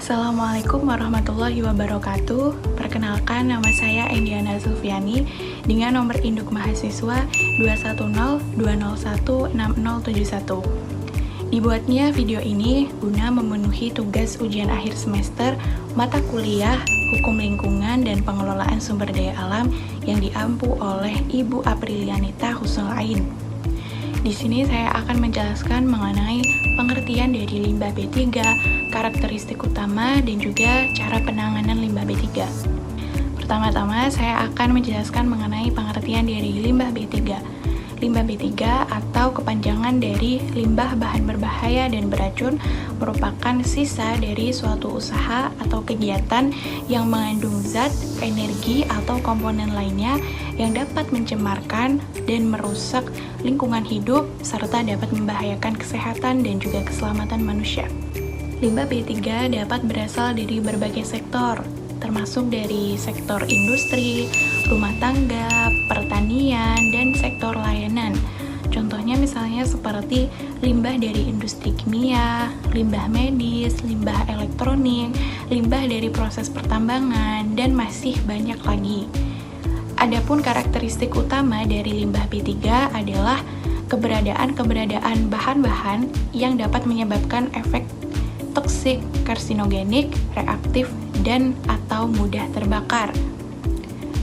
Assalamualaikum warahmatullahi wabarakatuh. Perkenalkan, nama saya Endiana Zulfiani dengan nomor induk mahasiswa 210201601. Dibuatnya video ini guna memenuhi tugas ujian akhir semester mata kuliah Hukum Lingkungan dan Pengelolaan Sumber Daya Alam yang diampu oleh Ibu Aprilianita Husnul Ain. Di sini saya akan menjelaskan mengenai pengertian dari limbah B3, karakteristik utama, dan juga cara penanganan limbah B3. Pertama-tama, saya akan menjelaskan mengenai pengertian dari limbah B3. Limbah B3 atau kepanjangan dari limbah bahan berbahaya dan beracun merupakan sisa dari suatu usaha atau kegiatan yang mengandung zat, energi, atau komponen lainnya yang dapat mencemarkan dan merusak lingkungan hidup serta dapat membahayakan kesehatan dan juga keselamatan manusia. Limbah B3 dapat berasal dari berbagai sektor, termasuk dari sektor industri, rumah tangga, pertanian, dan sektor layanan. Contohnya misalnya seperti limbah dari industri kimia, limbah medis, limbah elektronik, limbah dari proses pertambangan, dan masih banyak lagi. Adapun karakteristik utama dari limbah B3 adalah keberadaan bahan-bahan yang dapat menyebabkan efek toksik, karsinogenik, reaktif, dan atau mudah terbakar.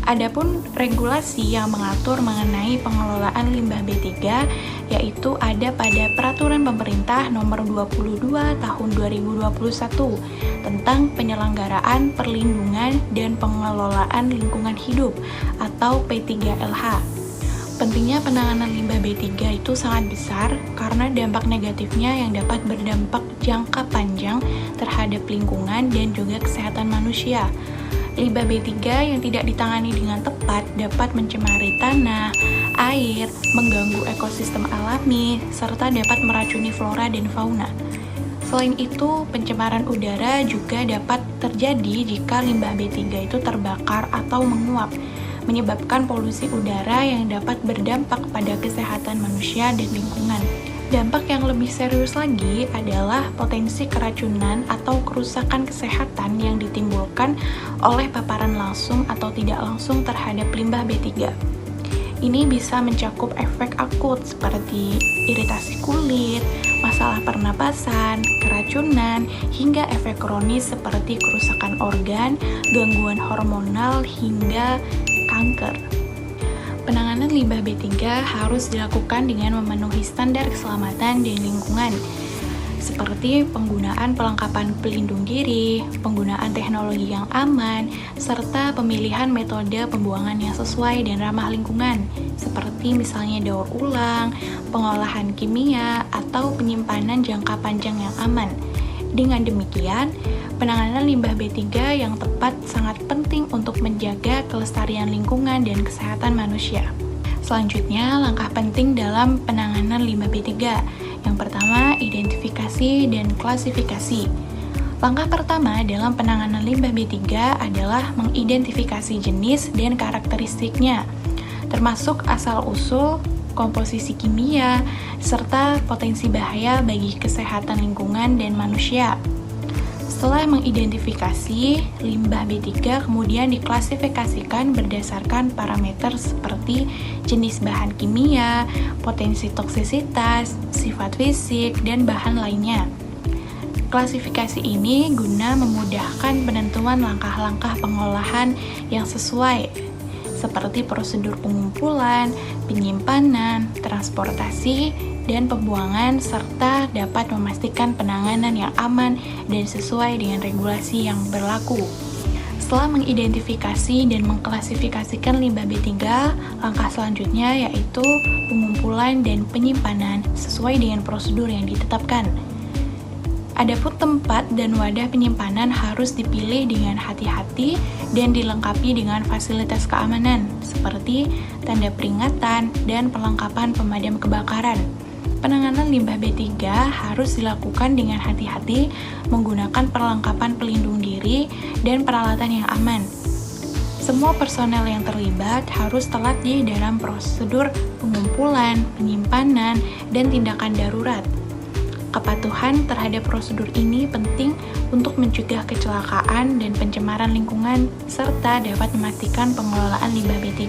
Adapun regulasi yang mengatur mengenai pengelolaan limbah B3 yaitu ada pada Peraturan Pemerintah Nomor 22 Tahun 2021 tentang penyelenggaraan perlindungan dan pengelolaan lingkungan hidup atau P3LH. Pentingnya penanganan limbah B3 itu sangat besar karena dampak negatifnya yang dapat berdampak jangka panjang terhadap lingkungan dan juga kesehatan manusia. Limbah B3 yang tidak ditangani dengan tepat dapat mencemari tanah, air, mengganggu ekosistem alami, serta dapat meracuni flora dan fauna. Selain itu, pencemaran udara juga dapat terjadi jika limbah B3 itu terbakar atau menguap, menyebabkan polusi udara yang dapat berdampak pada kesehatan manusia dan lingkungan. Dampak yang lebih serius lagi adalah potensi keracunan atau kerusakan kesehatan yang ditimbulkan oleh paparan langsung atau tidak langsung terhadap limbah B3. Ini bisa mencakup efek akut seperti iritasi kulit, masalah pernapasan, keracunan, hingga efek kronis seperti kerusakan organ, gangguan hormonal, hingga kanker. Penanganan limbah B3 harus dilakukan dengan memenuhi standar keselamatan dan lingkungan, seperti penggunaan perlengkapan pelindung diri, penggunaan teknologi yang aman, serta pemilihan metode pembuangan yang sesuai dan ramah lingkungan, seperti misalnya daur ulang, pengolahan kimia, atau penyimpanan jangka panjang yang aman. Dengan demikian, penanganan limbah B3 yang tepat sangat penting untuk menjaga kelestarian lingkungan dan kesehatan manusia. Selanjutnya, langkah penting dalam penanganan limbah B3. Yang pertama, identifikasi dan klasifikasi. Langkah pertama dalam penanganan limbah B3 adalah mengidentifikasi jenis dan karakteristiknya, termasuk asal-usul, komposisi kimia, serta potensi bahaya bagi kesehatan lingkungan dan manusia. Setelah mengidentifikasi, limbah B3 kemudian diklasifikasikan berdasarkan parameter seperti jenis bahan kimia, potensi toksisitas, sifat fisik, dan bahan lainnya. Klasifikasi ini guna memudahkan penentuan langkah-langkah pengolahan yang sesuai, seperti prosedur pengumpulan, penyimpanan, transportasi, dan pembuangan, serta dapat memastikan penanganan yang aman dan sesuai dengan regulasi yang berlaku. Setelah mengidentifikasi dan mengklasifikasikan limbah B3, langkah selanjutnya yaitu pengumpulan dan penyimpanan sesuai dengan prosedur yang ditetapkan. Adapun tempat dan wadah penyimpanan harus dipilih dengan hati-hati dan dilengkapi dengan fasilitas keamanan seperti tanda peringatan dan perlengkapan pemadam kebakaran. Penanganan limbah B3 harus dilakukan dengan hati-hati menggunakan perlengkapan pelindung diri dan peralatan yang aman. Semua personel yang terlibat harus telat di dalam prosedur pengumpulan, penyimpanan, dan tindakan darurat. Kepatuhan terhadap prosedur ini penting untuk mencegah kecelakaan dan pencemaran lingkungan, serta dapat memastikan pengelolaan limbah B3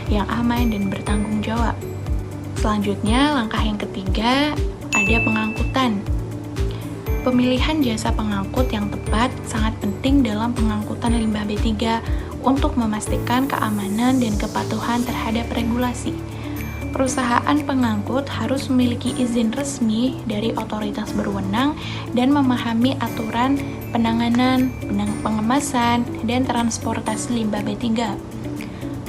yang aman dan bertanggung jawab. Selanjutnya, langkah yang ketiga, ada pengangkutan. Pemilihan jasa pengangkut yang tepat sangat penting dalam pengangkutan limbah B3 untuk memastikan keamanan dan kepatuhan terhadap regulasi. Perusahaan pengangkut harus memiliki izin resmi dari otoritas berwenang dan memahami aturan penanganan, pengemasan, dan transportasi limbah B3.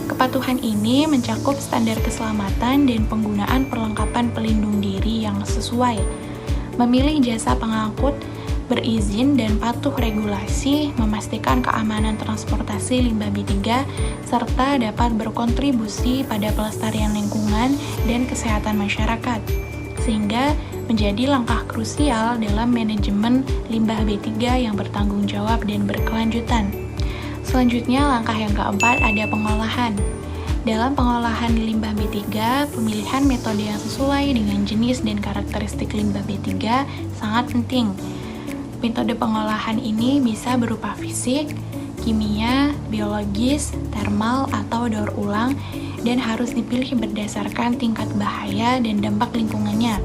Kepatuhan ini mencakup standar keselamatan dan penggunaan perlengkapan pelindung diri yang sesuai. Memilih jasa pengangkut berizin dan patuh regulasi, memastikan keamanan transportasi limbah B3, serta dapat berkontribusi pada pelestarian lingkungan dan kesehatan masyarakat, sehingga menjadi langkah krusial dalam manajemen limbah B3 yang bertanggung jawab dan berkelanjutan. Selanjutnya, langkah yang keempat ada pengolahan. Dalam pengolahan limbah B3, pemilihan metode yang sesuai dengan jenis dan karakteristik limbah B3 sangat penting. Metode pengolahan ini bisa berupa fisik, kimia, biologis, termal, atau daur ulang, dan harus dipilih berdasarkan tingkat bahaya dan dampak lingkungannya.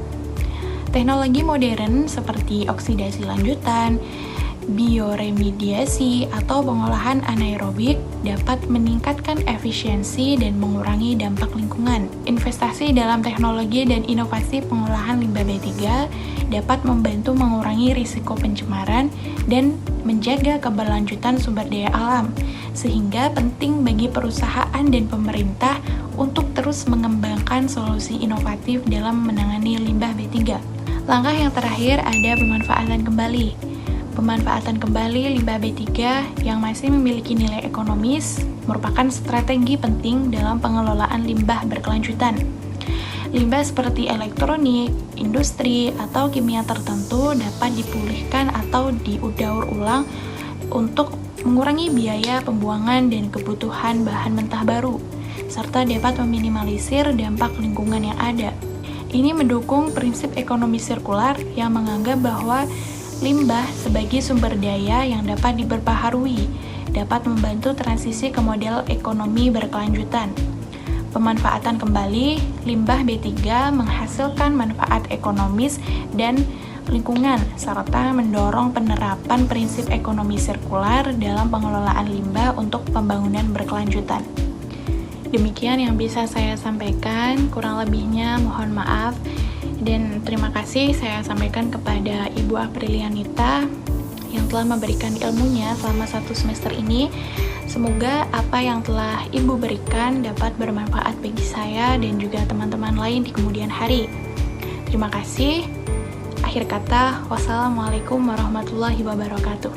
Teknologi modern seperti oksidasi lanjutan, bioremediasi, atau pengolahan anaerobik dapat meningkatkan efisiensi dan mengurangi dampak lingkungan. Investasi dalam teknologi dan inovasi pengolahan limbah B3 dapat membantu mengurangi risiko pencemaran dan menjaga keberlanjutan sumber daya alam, sehingga penting bagi perusahaan dan pemerintah untuk terus mengembangkan solusi inovatif dalam menangani limbah B3. Langkah yang terakhir ada pemanfaatan kembali. Pemanfaatan kembali limbah B3 yang masih memiliki nilai ekonomis merupakan strategi penting dalam pengelolaan limbah berkelanjutan. Limbah seperti elektronik, industri, atau kimia tertentu dapat dipulihkan atau didaur ulang untuk mengurangi biaya pembuangan dan kebutuhan bahan mentah baru, serta dapat meminimalisir dampak lingkungan yang ada. Ini mendukung prinsip ekonomi sirkular yang menganggap bahwa limbah sebagai sumber daya yang dapat diperbaharui, dapat membantu transisi ke model ekonomi berkelanjutan. Pemanfaatan kembali limbah B3 menghasilkan manfaat ekonomis dan lingkungan, serta mendorong penerapan prinsip ekonomi sirkular dalam pengelolaan limbah untuk pembangunan berkelanjutan. Demikian yang bisa saya sampaikan, kurang lebihnya mohon maaf. Dan terima kasih saya sampaikan kepada Ibu Aprilianita yang telah memberikan ilmunya selama 1 semester ini. Semoga apa yang telah Ibu berikan dapat bermanfaat bagi saya dan juga teman-teman lain di kemudian hari. Terima kasih. Akhir kata, wassalamualaikum warahmatullahi wabarakatuh.